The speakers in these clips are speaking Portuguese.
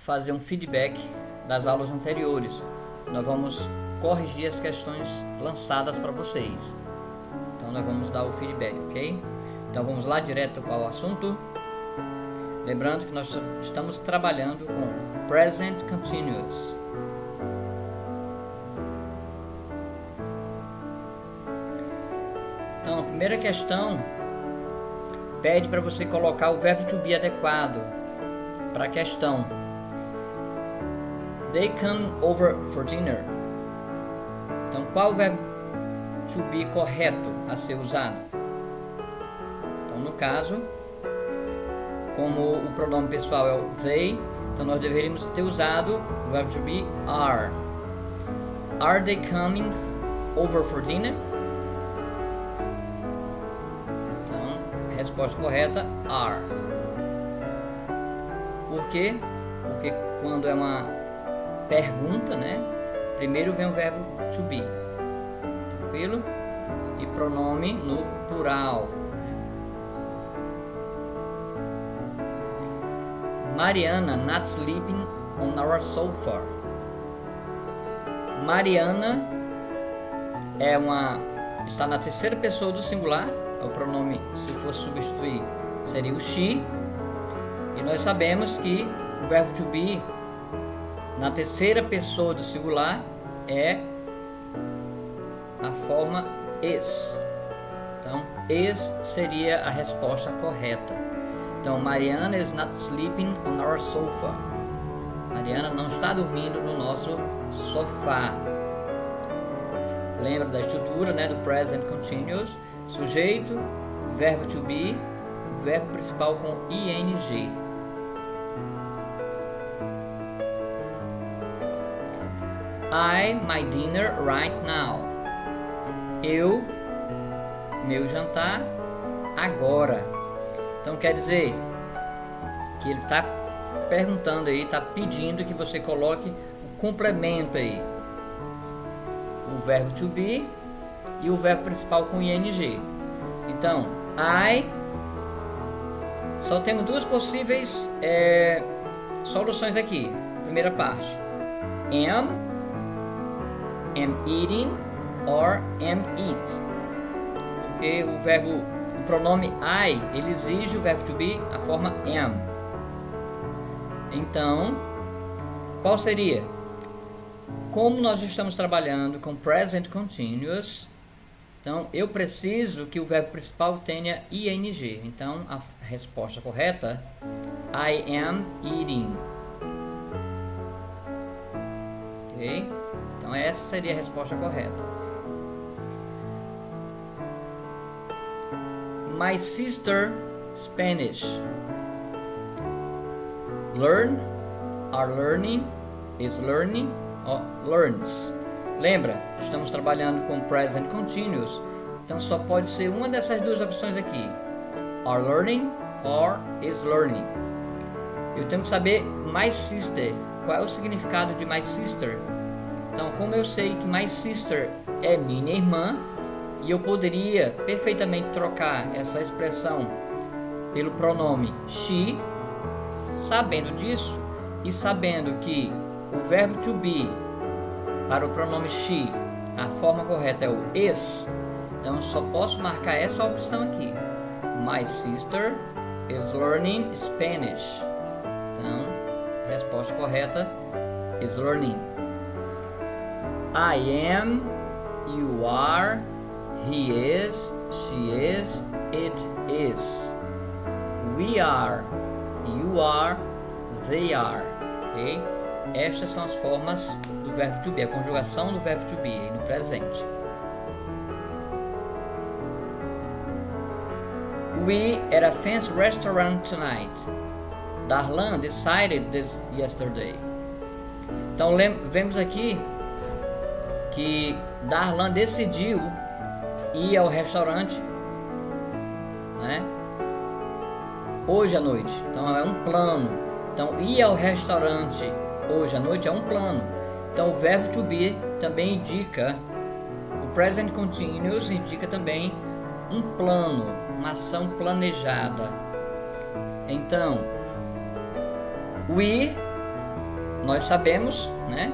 fazer um feedback das aulas anteriores. Nós vamos corrigir as questões lançadas para vocês. Então nós vamos dar o feedback, ok? Então vamos lá direto ao assunto. Lembrando que nós estamos trabalhando com Present Continuous. Então a primeira questão pede para você colocar o verbo to be adequado para a questão. They come over for dinner. Então qual o verbo to be correto a ser usado? Então no caso, como o pronome pessoal é o they, então nós deveríamos ter usado o verbo to be are. Are they coming over for dinner? Então, resposta correta, are. Por quê? Porque quando é uma pergunta, né? Primeiro vem o verbo to be. Tranquilo? E pronome no plural. Mariana not sleeping on our sofa. Mariana está na terceira pessoa do singular. O pronome, se fosse substituir, seria o she. E nós sabemos que o verbo to be na terceira pessoa do singular é a forma is. Então, is seria a resposta correta. Então, Mariana is not sleeping on our sofa. Mariana não está dormindo no nosso sofá. Lembra da estrutura, né, do present continuous? Sujeito, verbo to be, verbo principal com ing. I my dinner right now. Eu, meu jantar agora. Então quer dizer que ele está perguntando aí, está pedindo que você coloque o complemento aí. O verbo to be e o verbo principal com ing. Então, I, só temos duas possíveis soluções aqui. Primeira parte, am eating or am eat. Porque o pronome I, ele exige o verbo to be, a forma am. Então, qual seria? Como nós estamos trabalhando com present continuous, então eu preciso que o verbo principal tenha ing. Então, a resposta correta, I am eating. Ok? Então, essa seria a resposta correta. My sister Spanish. Learn, are learning, is learning, or learns. Lembra? Estamos trabalhando com present continuous. Então só pode ser uma dessas duas opções aqui. Are learning or is learning. Eu tenho que saber my sister. Qual é o significado de my sister? Então, como eu sei que my sister é minha irmã, e eu poderia perfeitamente trocar essa expressão pelo pronome she, sabendo disso e sabendo que o verbo to be para o pronome she, a forma correta é o is, então só posso marcar essa opção aqui. My sister is learning Spanish. Então, a resposta correta is learning. I am, you are, he is, she is, it is. We are, you are, they are. Ok? Estas são as formas do verbo to be, a conjugação do verbo to be no presente. We at a fancy restaurant tonight. Darlan decided this yesterday. Então vemos aqui que Darlan decidiu ir ao restaurante, né, hoje à noite. Então é um plano. Então ir ao restaurante hoje à noite é um plano. Então o verbo to be também indica, o present continuous indica também um plano, uma ação planejada. Então we nós sabemos, né,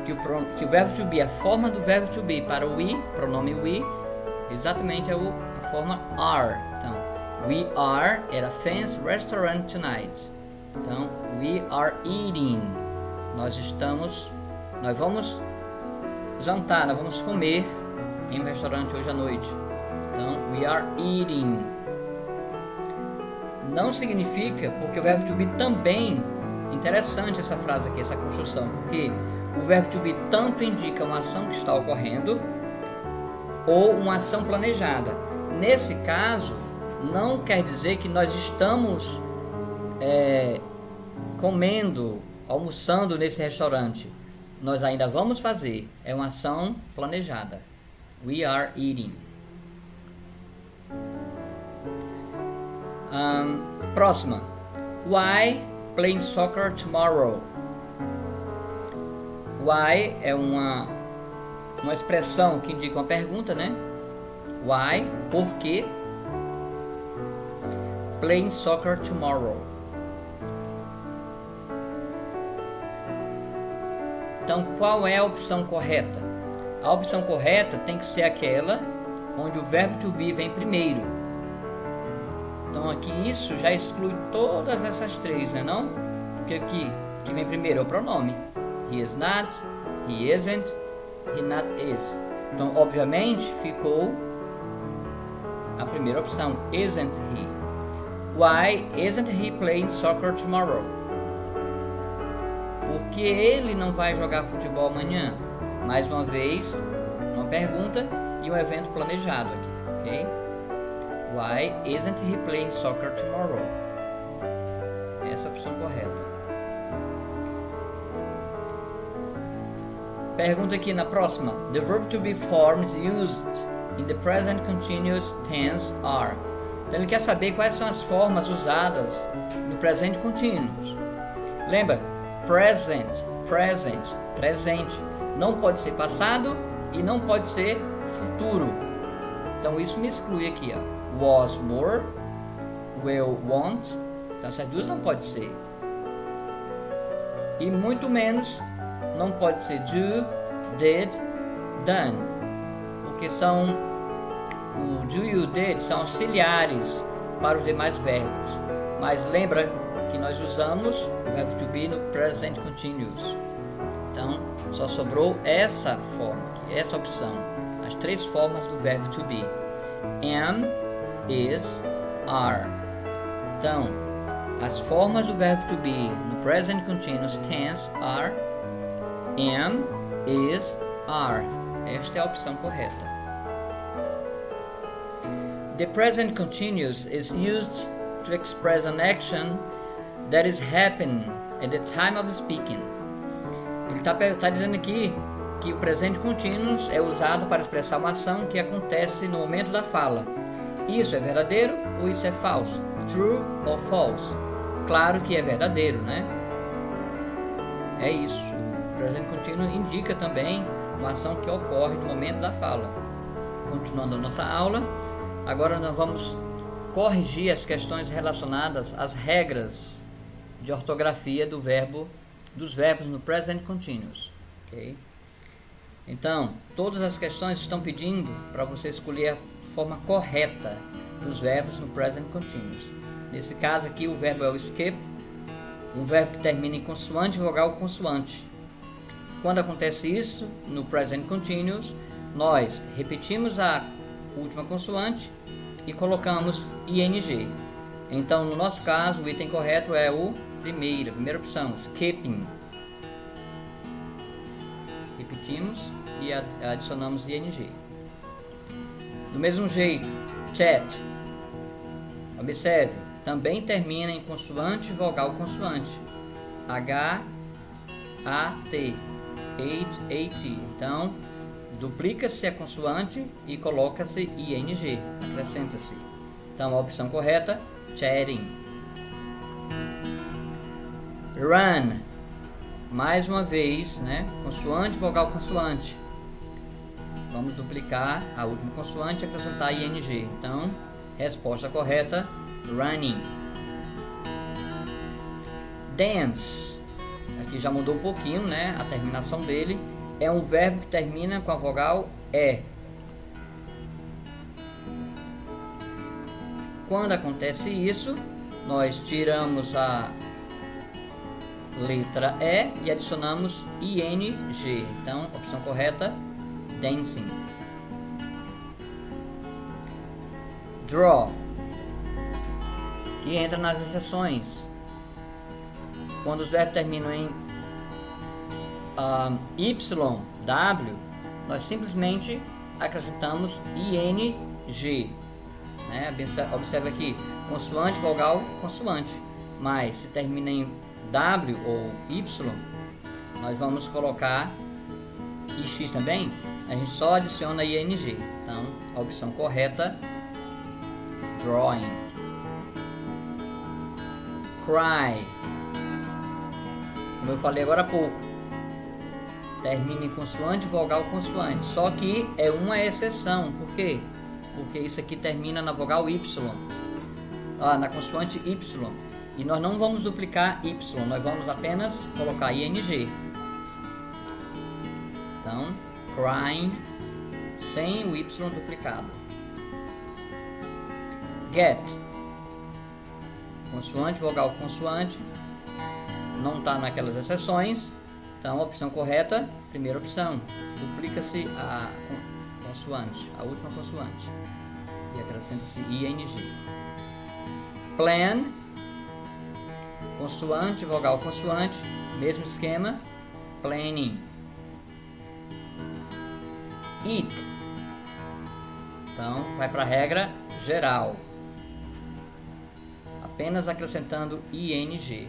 que o verbo to be, a forma do verbo to be para o we, pronome we, exatamente é a forma are. Então, we are at a fancy restaurant tonight. Então, we are eating. Nós vamos jantar, nós vamos comer em um restaurante hoje à noite. Então, we are eating. Não significa, porque o verbo to be também, interessante essa frase aqui, essa construção, porque o verbo to be tanto indica uma ação que está ocorrendo ou uma ação planejada. Nesse caso, não quer dizer que nós estamos comendo, almoçando nesse restaurante. Nós ainda vamos fazer, é uma ação planejada. We are eating. Próxima. Why playing soccer tomorrow? Why é uma expressão que indica uma pergunta, né? Why, por quê? Playing soccer tomorrow. Então, qual é a opção correta? A opção correta tem que ser aquela onde o verbo to be vem primeiro. Então, aqui isso já exclui todas essas três, né, não? Porque aqui que vem primeiro é o pronome. He is not, he isn't, he not is. Então, obviamente, ficou a primeira opção, isn't he. Why isn't he playing soccer tomorrow? Porque ele não vai jogar futebol amanhã. Mais uma vez, uma pergunta e um evento planejado aqui, ok? Why isn't he playing soccer tomorrow? Essa é a opção correta. Pergunta aqui na próxima. The verb to be forms used in the present continuous tense are. Então ele quer saber quais são as formas usadas no presente continuous. Lembra? Presente. Não pode ser passado e não pode ser futuro. Então isso me exclui aqui, ó. Was, were, will, won't. Então essas duas não pode ser. E muito menos não pode ser do, did, done. Porque são o do e o did são auxiliares para os demais verbos. Mas lembra que nós usamos o verbo to be no present continuous. Então só sobrou essa forma aqui, essa opção. As três formas do verbo to be. Am, is, are. Então, as formas do verbo to be no present continuous tense are am, is, are. Esta é a opção correta. The present continuous is used to express an action that is happening at the time of speaking. Ele está dizendo aqui que o presente continuous é usado para expressar uma ação que acontece no momento da fala. Isso é verdadeiro ou isso é falso? True ou false? Claro que é verdadeiro, né? É isso. O presente continuous indica também uma ação que ocorre no momento da fala. Continuando a nossa aula, agora nós vamos corrigir as questões relacionadas às regras de ortografia dos verbos no present continuous. Okay? Então, todas as questões estão pedindo para você escolher a forma correta dos verbos no present continuous. Nesse caso aqui, o verbo é o skip, um verbo que termina em consoante, vogal, consoante. Quando acontece isso, no present continuous, nós repetimos a última consoante e colocamos ing. Então, no nosso caso, o item correto é a primeira opção, skipping. Repetimos e adicionamos ing. Do mesmo jeito, chat. Observe, também termina em consoante, vogal, consoante. H, A, T. H-A-T. Então, duplica-se a consoante e coloca-se ing. Acrescenta-se. Então, a opção correta, chatting. Run. Mais uma vez, né? Consoante, vogal, consoante. Vamos duplicar a última consoante e acrescentar ing. Então, resposta correta, running. Dance. aqui já mudou um pouquinho, né? A terminação dele é um verbo que termina com a vogal E. Quando acontece isso, nós tiramos a letra E e adicionamos ing. Então, opção correta, dancing. Draw, que entra nas exceções. Quando os verbos terminam em Y, W, nós simplesmente acrescentamos ing. Né? Observe aqui, consoante, vogal, consoante. Mas se termina em W ou Y, nós vamos colocar ix também. A gente só adiciona ing. Então, a opção correta, drawing. Cry, como eu falei agora há pouco, termina em consoante, vogal, consoante. Só que é uma exceção. Por quê? Porque isso aqui termina na vogal Y, na consoante Y. E nós não vamos duplicar Y, nós vamos apenas colocar ing. Então, crying, sem o Y duplicado. Get, consoante, vogal, consoante. Não está naquelas exceções. Então, a opção correta, primeira opção, duplica-se a consoante, a última consoante, e acrescenta-se ing. Plan, consoante, vogal, consoante, mesmo esquema, planning. Eat, então vai para a regra geral, apenas acrescentando ing.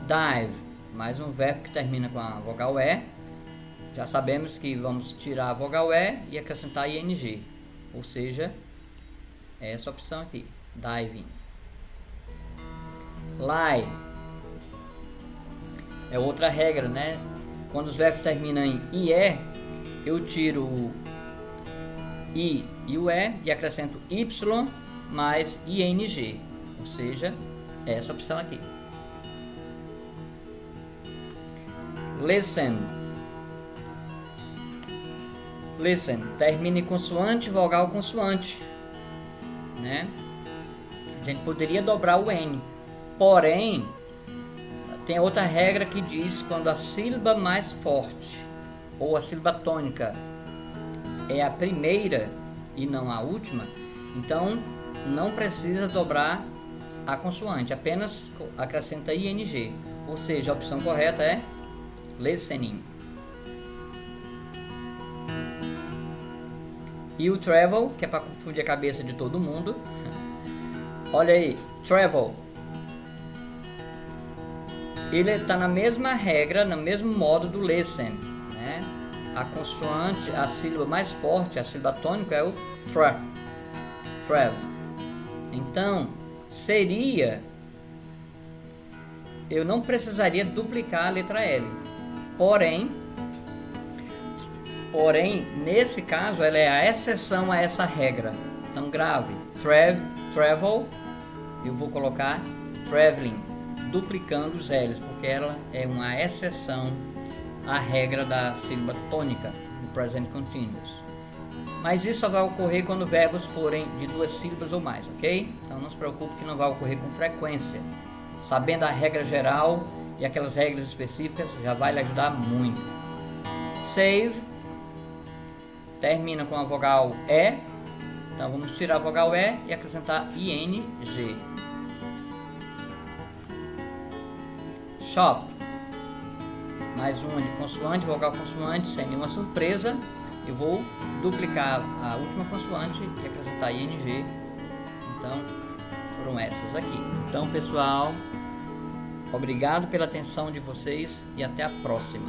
Dive, mais um verbo que termina com a vogal E. Já sabemos que vamos tirar a vogal E e acrescentar ing, ou seja, essa opção aqui, diving. Lie, é outra regra, né? Quando os verbos terminam em IE, eu tiro o I e o E e acrescento Y mais ing, ou seja, essa opção aqui. Listen, listen, termina em consoante, vogal, consoante, né? A gente poderia dobrar o N, porém, tem outra regra que diz quando a sílaba mais forte, ou a sílaba tônica, é a primeira e não a última, então não precisa dobrar a consoante, apenas acrescenta ing, ou seja, a opção correta é listening. E o travel, que é para confundir a cabeça de todo mundo. Olha aí, travel. Ele está na mesma regra, no mesmo modo do listen, né? A consoante, a sílaba mais forte, a sílaba tônica é o travel. Então, eu não precisaria duplicar a letra L. Porém, nesse caso, ela é a exceção a essa regra. Então, grave, travel, eu vou colocar traveling, duplicando os L's, porque ela é uma exceção à regra da sílaba tônica do present continuous. Mas isso só vai ocorrer quando verbos forem de 2 sílabas ou mais, ok? Então, não se preocupe que não vai ocorrer com frequência. Sabendo a regra geral e aquelas regras específicas já vai lhe ajudar muito. Save, termina com a vogal E, então vamos tirar a vogal E e acrescentar ing. Shop, mais uma de consoante, vogal, consoante, sem nenhuma surpresa. Eu vou duplicar a última consoante e acrescentar ing. Então foram essas aqui. Então, pessoal, obrigado pela atenção de vocês e até a próxima.